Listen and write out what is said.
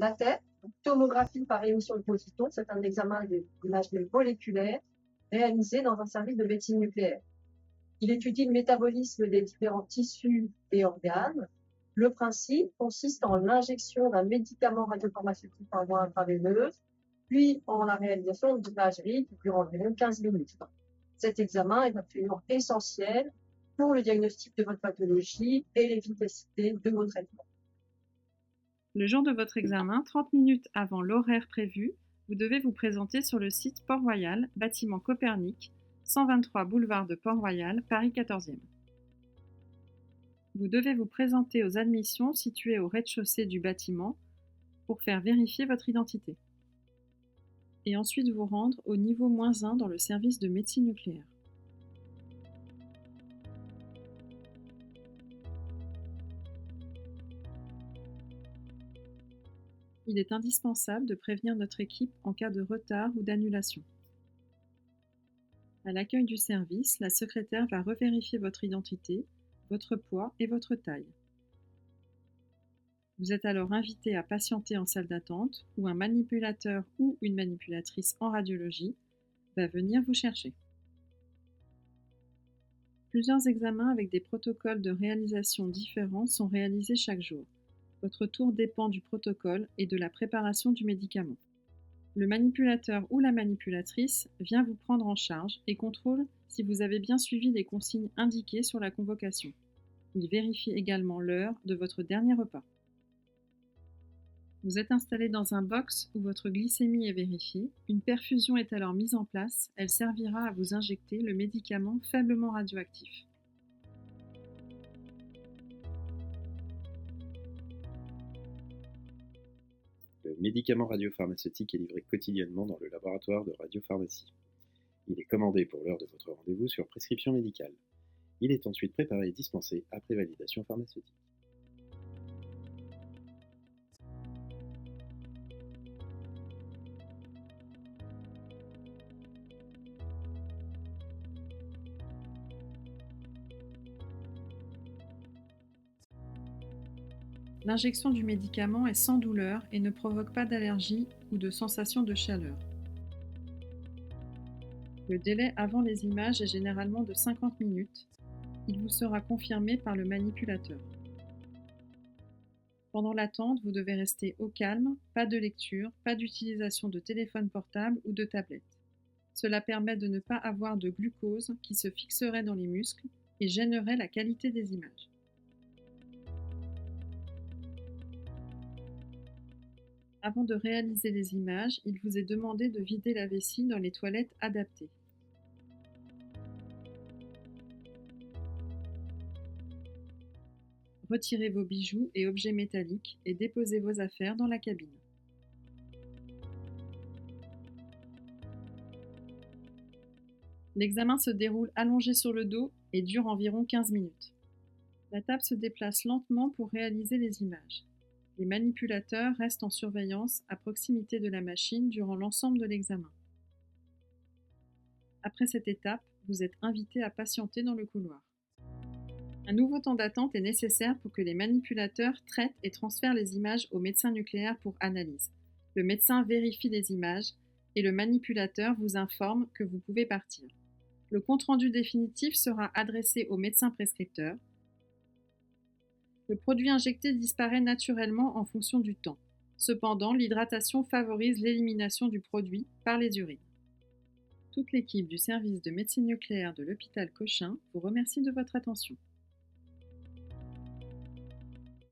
la tête, tomographie par émission de positons, c'est un examen d'imagerie moléculaire réalisé dans un service de médecine nucléaire. Il étudie le métabolisme des différents tissus et organes. Le principe consiste en l'injection d'un médicament radiopharmaceutique par voie intraveineuse, puis en la réalisation d'imagerie qui dure environ 15 minutes. Cet examen est absolument essentiel pour le diagnostic de votre pathologie et l'efficacité de vos traitements. Le jour de votre examen, 30 minutes avant l'horaire prévu, vous devez vous présenter sur le site Port-Royal, bâtiment Copernic, 123 boulevard de Port-Royal, Paris 14e. Vous devez vous présenter aux admissions situées au rez-de-chaussée du bâtiment pour faire vérifier votre identité. Et ensuite vous rendre au niveau -1 dans le service de médecine nucléaire. Il est indispensable de prévenir notre équipe en cas de retard ou d'annulation. À l'accueil du service, la secrétaire va revérifier votre identité, votre poids et votre taille. Vous êtes alors invité à patienter en salle d'attente où un manipulateur ou une manipulatrice en radiologie va venir vous chercher. Plusieurs examens avec des protocoles de réalisation différents sont réalisés chaque jour. Votre tour dépend du protocole et de la préparation du médicament. Le manipulateur ou la manipulatrice vient vous prendre en charge et contrôle si vous avez bien suivi les consignes indiquées sur la convocation. Il vérifie également l'heure de votre dernier repas. Vous êtes installé dans un box où votre glycémie est vérifiée. Une perfusion est alors mise en place. Elle servira à vous injecter le médicament faiblement radioactif. Le médicament radiopharmaceutique est livré quotidiennement dans le laboratoire de radiopharmacie. Il est commandé pour l'heure de votre rendez-vous sur prescription médicale. Il est ensuite préparé et dispensé après validation pharmaceutique. L'injection du médicament est sans douleur et ne provoque pas d'allergie ou de sensation de chaleur. Le délai avant les images est généralement de 50 minutes. Il vous sera confirmé par le manipulateur. Pendant l'attente, vous devez rester au calme, pas de lecture, pas d'utilisation de téléphone portable ou de tablette. Cela permet de ne pas avoir de glucose qui se fixerait dans les muscles et gênerait la qualité des images. Avant de réaliser les images, il vous est demandé de vider la vessie dans les toilettes adaptées. Retirez vos bijoux et objets métalliques et déposez vos affaires dans la cabine. L'examen se déroule allongé sur le dos et dure environ 15 minutes. La table se déplace lentement pour réaliser les images. Les manipulateurs restent en surveillance à proximité de la machine durant l'ensemble de l'examen. Après cette étape, vous êtes invité à patienter dans le couloir. Un nouveau temps d'attente est nécessaire pour que les manipulateurs traitent et transfèrent les images au médecin nucléaire pour analyse. Le médecin vérifie les images et le manipulateur vous informe que vous pouvez partir. Le compte-rendu définitif sera adressé au médecin prescripteur. Le produit injecté disparaît naturellement en fonction du temps. Cependant, l'hydratation favorise l'élimination du produit par les urines. Toute l'équipe du service de médecine nucléaire de l'hôpital Cochin vous remercie de votre attention.